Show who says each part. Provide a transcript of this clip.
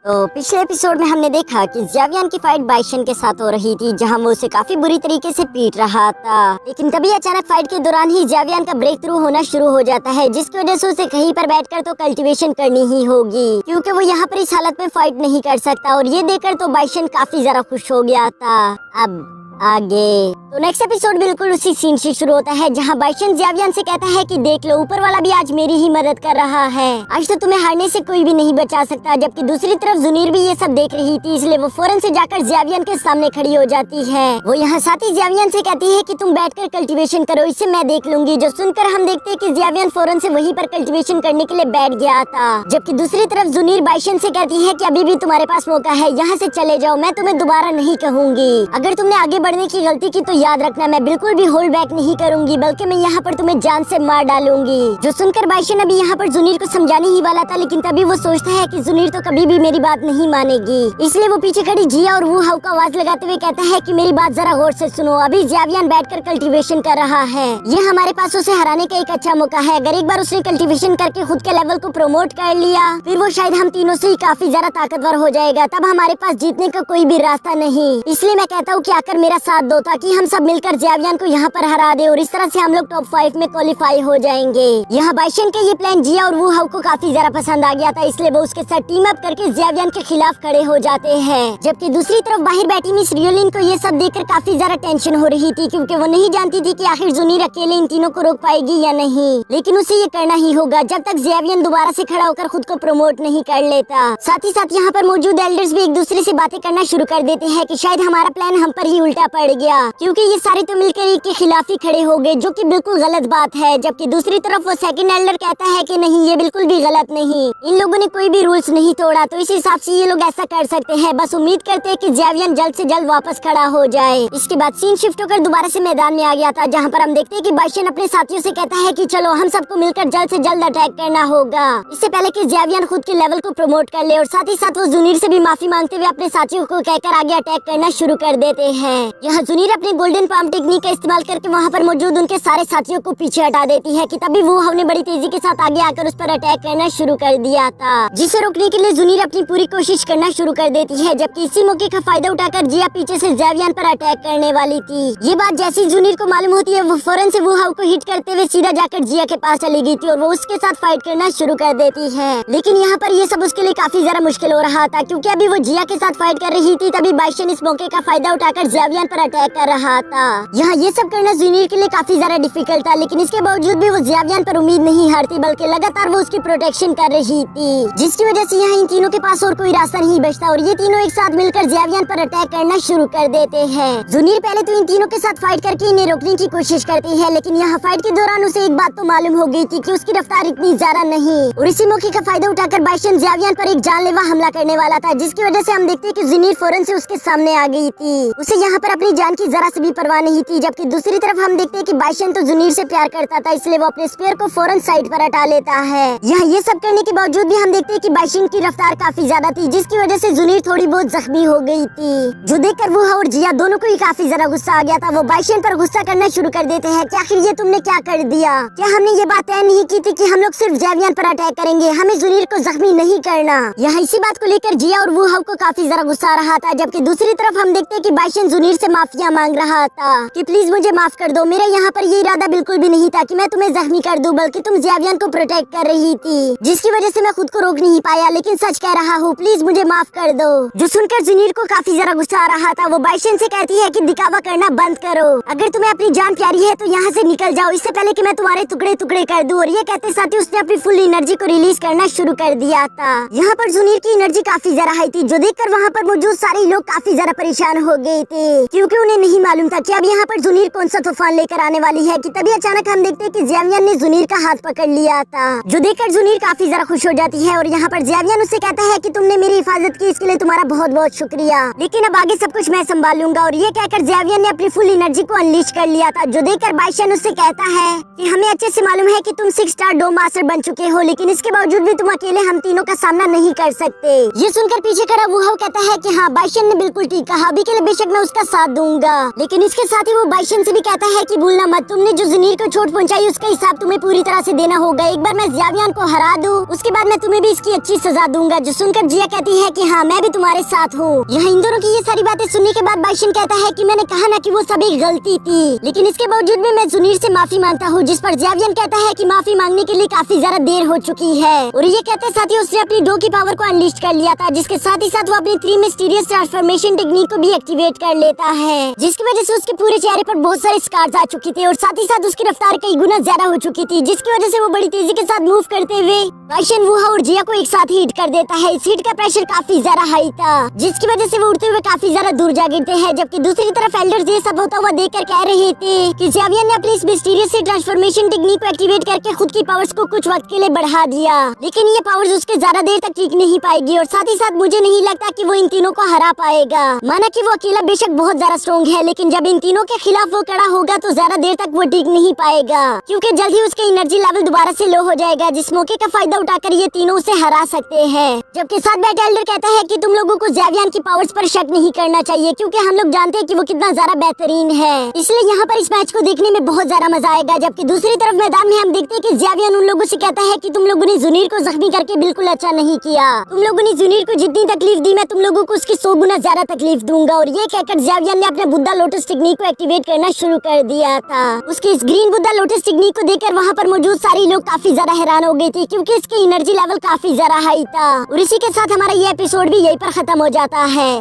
Speaker 1: तो पिछले एपिसोड में हमने देखा कि ज़ेवियन की फाइट बाइशन के साथ हो रही थी, जहां वो उसे काफी बुरी तरीके से पीट रहा था। लेकिन तभी अचानक फाइट के दौरान ही ज़ेवियन का ब्रेक थ्रू होना शुरू हो जाता है, जिसकी वजह से उसे कहीं पर बैठकर तो कल्टीवेशन करनी ही होगी, क्योंकि वो यहाँ पर इस हालत में फाइट नहीं कर सकता। और ये देखकर तो बाइशन काफी ज्यादा खुश हो गया था। अब आगे तो नेक्स्ट एपिसोड बिल्कुल उसी सीन से शुरू होता है, जहां बाइशन ज़ेवियन से कहता है कि देख लो, ऊपर वाला भी आज मेरी ही मदद कर रहा है। आज तो तुम्हें हारने से कोई भी नहीं बचा सकता। जबकि दूसरी तरफ जुनीर भी ये सब देख रही थी, इसलिए वो फौरन से जाकर ज़ेवियन के सामने खड़ी हो जाती है। वो यहाँ साथ ही ज़ेवियन से कहती है कि तुम बैठकर कल्टीवेशन करो, इससे मैं देख लूंगी। जो सुनकर हम देखते हैं कि ज़ेवियन फौरन से वहीं पर कल्टीवेशन करने के लिए बैठ गया था। जबकि दूसरी तरफ जुनीर बाइशन से कहती है कि अभी भी तुम्हारे पास मौका है, यहाँ से चले जाओ, मैं तुम्हें दोबारा नहीं कहूंगी। अगर तुमने आगे बढ़ने की गलती की तो याद रखना, मैं बिल्कुल भी होल्ड बैक नहीं करूंगी, बल्कि मैं यहाँ पर तुम्हें जान से मार डालूंगी। जो सुनकर बाइशन अभी यहाँ पर जुनीर को समझाने ही वाला था, लेकिन तभी वो सोचता है कि जुनीर तो कभी भी मेरी बात नहीं मानेगी। इसलिए वो पीछे खड़ी जिया और वो हाउ को आवाज लगाते हुए कहता है कि मेरी बात जरा गौर से सुनो। अभी ज़ेवियन बैठकर कल्टीवेशन कर रहा है, ये हमारे पास उसे हराने का एक अच्छा मौका है। अगर एक बार उसने कल्टीवेशन करके खुद के लेवल को प्रमोट कर लिया, फिर वो शायद हम तीनों से ही काफी ज्यादा ताकतवर हो जाएगा। तब हमारे पास जीतने का कोई भी रास्ता नहीं। इसलिए मैं कहता हूँ कि आकर मेरा साथ दो, ताकि हम सब मिलकर ज़ेवियन को यहाँ पर हरा दे और इस तरह से हम लोग टॉप 5 में क्वालिफाई हो जाएंगे। यहाँ बाइशन के ये प्लान जिया और वो हाउ को काफी ज्यादा पसंद आ गया था, इसलिए वो उसके साथ टीम अप करके ज़ेवियन के खिलाफ खड़े हो जाते हैं। जबकि दूसरी तरफ बाहर बैठी मिस रियोलिन को ये सब देखकर काफी ज्यादा टेंशन हो रही थी, क्योंकि वो नहीं जानती थी कि आखिर जुनीर अकेले इन तीनों को रोक पाएगी या नहीं। लेकिन उसे ये करना ही होगा जब तक ज़ेवियन दोबारा से खड़ा होकर खुद को प्रमोट नहीं कर लेता। साथ ही साथ यहाँ पर मौजूद एल्डर्स भी एक दूसरे से बातें करना शुरू कर देते हैं कि शायद हमारा प्लान हम पर ही उल्टा पड़ गया, क्योंकि ये सारे तो मिलकर एक के खिलाफ ही खड़े हो गए, जो कि बिल्कुल गलत बात है। जबकि दूसरी तरफ वो सेकंड एल्डर कहता है कि नहीं, ये बिल्कुल भी गलत नहीं, इन लोगों ने कोई भी रूल्स नहीं तोड़ा, तो इस हिसाब से ये लोग ऐसा कर सकते हैं। बस उम्मीद करते हैं कि ज़ेवियन जल्द से जल्द वापस खड़ा हो जाए। इसके बाद सीन शिफ्ट होकर दोबारा से मैदान में आ गया था, जहाँ पर हम देखते हैं कि बाइशन अपने साथियों से कहता है कि चलो हम सबको मिलकर जल्द से जल्द अटैक करना होगा, इससे पहले कि ज़ेवियन खुद के लेवल को प्रमोट कर ले। और साथ ही साथ वो जुनीर से भी माफी मांगते हुए अपने साथियों को कहकर आगे अटैक करना शुरू कर देते हैं। यहाँ जुनीर अपनी गोल्डन पाम टेक्निक का इस्तेमाल करके वहाँ पर मौजूद उनके सारे साथियों को पीछे हटा देती है कि तभी वो हमने बड़ी तेजी के साथ आगे आकर उस पर अटैक करना शुरू कर दिया था, जिसे रोकने के लिए जुनीर अपनी पूरी कोशिश करना शुरू कर देती है। जबकि इसी मौके का फायदा उठाकर जिया पीछे से ज़ेवियन पर अटैक करने वाली थी। ये बात जैसी जुनीर को मालूम होती है, वो फौरन से वो हाउ को हिट करते हुए सीधा जाकर जिया के पास चली गई थी और वो उसके साथ फाइट करना शुरू कर देती है। लेकिन यहाँ पर ये सब उसके लिए काफी ज्यादा मुश्किल हो रहा था, क्योंकि अभी वो जिया के साथ फाइट कर रही थी, तभी बाइशन इस मौके का फायदा उठाकर ज़ेवियन पर अटैक कर रहा था। यहाँ ये सब करना जुनीर के लिए काफी ज्यादा डिफिकल्ट था, लेकिन इसके बावजूद भी वो ज़ेवियन पर उम्मीद नहीं हारती, बल्कि लगातार वो उसकी प्रोटेक्शन कर रही थी, जिसकी वजह से यहाँ इन तीनों के पास और कोई रास्ता नहीं बचता और ये तीनों एक साथ मिलकर ज़ेवियन पर अटैक करना शुरू कर देते हैं। जुनीर पहले तो इन तीनों के साथ फाइट करके इन्हें रोकने की कोशिश करती है, लेकिन यहाँ फाइट के दौरान उसे एक बात तो मालूम हो गई थी कि उसकी रफ्तार इतनी ज्यादा नहीं, और इसी मौके का फायदा उठाकर बाइशन ज़ेवियन पर एक जानलेवा हमला करने वाला था, जिसकी वजह से हम देखते हैं कि जुनीर फौरन से उसके सामने आ गई थी। उसे यहाँ पर अपनी जान की जरा से भी परवाह नहीं थी। जबकि दूसरी तरफ हम देखते हैं कि बाइशन तो जुनीर से प्यार करता था, इसलिए वो अपने स्पेयर को फौरन साइड पर हटा लेता है। यहाँ ये सब करने के बावजूद भी हम देखते हैं कि बाइशन की रफ्तार काफी ज्यादा थी, जिसकी वजह से जुनीर थोड़ी बहुत जख्मी हो गई थी, जो देखकर वो और जिया दोनों को ही काफी ज्यादा गुस्सा आ गया था। वो बाइशन पर गुस्सा करना शुरू कर देते हैं कि आखिर ये तुमने क्या कर दिया? क्या हमने ये बात तय नहीं की थी कि हम लोग सिर्फ ज़ेवियन पर अटैक करेंगे, हमें जुनीर को जख्मी नहीं करना? यहाँ इसी बात को लेकर जिया और वो हाउ को काफी ज्यादा गुस्सा आ रहा था। जबकि दूसरी तरफ हम देखते हैं कि बाइशन जुनीर से माफिया मांग रहा था कि प्लीज मुझे माफ कर दो, मेरा यहाँ पर ये इरादा बिल्कुल भी नहीं था कि मैं तुम्हें जख्मी कर दूं, बल्कि तुम ज़ेवियन को प्रोटेक्ट कर रही थी, जिसकी वजह से मैं खुद को रोक नहीं पाया। लेकिन सच कह रहा हूँ, प्लीज मुझे माफ कर दो। जो सुनकर जुनीर को काफी ज्यादा गुस्सा आ रहा था, वो बाइशन से कहती है कि दिखावा करना बंद करो, अगर तुम्हें अपनी जान प्यारी है तो यहाँ से निकल जाओ, इससे पहले कि मैं तुम्हारे टुकड़े टुकड़े कर दूं। और ये कहते साथ ही उसने अपनी फुल एनर्जी को रिलीज करना शुरू कर दिया था। यहाँ पर जुनीर की एनर्जी काफी ज्यादा हाई थी, जो देखकर वहाँ पर मौजूद सारे लोग काफी ज्यादा परेशान हो गए थे, क्योंकि उन्हें नहीं मालूम था कि अब यहाँ पर जुनीर कौन सा तूफान लेकर आने वाली है। कि तभी अचानक हम देखते हैं कि ज़ेवियन ने जुनीर का हाथ पकड़ लिया था, जो देखकर जुनीर काफी ज्यादा खुश हो जाती है। और यहाँ पर ज़ेवियन उससे कहता है कि तुमने मेरी हिफाजत की, इसके लिए तुम्हारा बहुत बहुत शुक्रिया, लेकिन अब आगे सब कुछ मैं संभालूंगा। और ये कहकर ज़ेवियन ने अपनी फुल एनर्जी को अनलीश कर लिया था, जो देखकर बाइशन उससे कहता है कि हमें अच्छे से मालूम है कि तुम 6 स्टार डोम मास्टर बन चुके हो, लेकिन इसके बावजूद भी तुम अकेले हम तीनों का सामना नहीं कर सकते। ये सुनकर पीछे खड़ा वो कहता है कि हाँ, बाइशन ने बिल्कुल ठीक कहा, अभी के लिए बेशक मैं उसका साथ दूंगा। लेकिन इसके साथ ही वो बाइशन से भी कहता है कि भूलना मत, तुमने जो जुनीर को चोट पहुंचाई उसका हिसाब तुम्हें पूरी तरह से देना होगा। एक बार मैं ज़ावियन को हरा दूं, उसके बाद मैं तुम्हें भी इसकी अच्छी सजा दूंगा। जो सुनकर जिया कहती है कि हाँ मैं भी तुम्हारे साथ हूँ। यहाँ इन दोनों की ये सारी बातें सुनने के बाद बाइशन कहता है कि मैंने कहा ना कि वो सब एक गलती थी, लेकिन इसके बावजूद भी मैं जुनीर से माफी मांगता हूँ। जिस पर ज़ावियन कहता है कि माफी मांगने के लिए काफी ज्यादा देर हो चुकी है। और ये कहते साथ ही उसने अपनी डो की पावर को अनलिस्ट कर लिया था, जिसके साथ ही साथ वो अपनी 3 मिस्टीरियस ट्रांसफॉर्मेशन टेक्निक को भी एक्टिवेट कर लेता है, जिसकी वजह से उसके पूरे चेहरे पर बहुत सारे स्कार्स आ चुके थे और साथ ही साथ उसकी रफ्तार कई गुना ज्यादा हो चुकी थी, जिसकी वजह से वो बड़ी तेजी के साथ मूव करते हुए बाइशन वुहा और जिया को एक साथ हिट कर देता है। इस हिट का प्रेशर काफी ज्यादा हाई था, जिसकी वजह से वो उड़ते हुए काफी ज्यादा दूर जा गिरते हैं। जबकि दूसरी तरफ एल्डर्स ये सब होता हुआ देखकर कह रहे थे कि ज़ावियन ने अपनी इस मिस्टीरियस से ट्रांसफॉर्मेशन टेक्निक को एक्टिवेट करके खुद की पावर्स को कुछ वक्त के लिए बढ़ा दिया, लेकिन ये पावर्स उसके ज्यादा देर तक टिक नहीं पाएगी। और साथ ही साथ मुझे नहीं लगता कि वो इन तीनों को हरा पाएगा। माना कि वो अकेला बेशक बहुत ज्यादा स्ट्रॉन्ग है, लेकिन जब इन तीनों के खिलाफ वो खड़ा होगा तो ज्यादा देर तक वो टिक नहीं पाएगा, क्योंकि जल्द ही उसके एनर्जी लेवल दोबारा से लो हो जाएगा, जिस मौके का फायदा उठाकर ये तीनों उसे हरा सकते हैं। जबकि साथ बैठे एल्डर कहता है कि तुम लोगों को ज़ावियन की पावर्स पर शक नहीं करना चाहिए, क्योंकि हम लोग जानते हैं कि वो कितना ज्यादा बेहतरीन है, इसलिए यहाँ पर इस मैच को देखने में बहुत ज्यादा मजा आएगा। जबकि दूसरी तरफ मैदान में हम देखते हैं कि ज़ावियन उन लोगों से कहता है कि तुम लोगों ने जुनीर को जख्मी करके बिल्कुल अच्छा नहीं किया, तुम लोगों ने जुनीर को जितनी तकलीफ दी मैं तुम लोगों को उसकी 100 गुना ज्यादा तकलीफ दूंगा। और ये कहकर ज़ावियन ने अपने बुद्धा लोटस टेक्निक को एक्टिवेट करना शुरू कर दिया था। उसके इस ग्रीन बुद्धा लोटस टेक्निक को देखकर वहाँ पर मौजूद सारे लोग काफी ज्यादा हैरान हो गए थे, क्योंकि इसकी एनर्जी लेवल काफी ज्यादा हाई था। और इसी के साथ हमारा ये एपिसोड भी यहीं पर खत्म हो जाता है।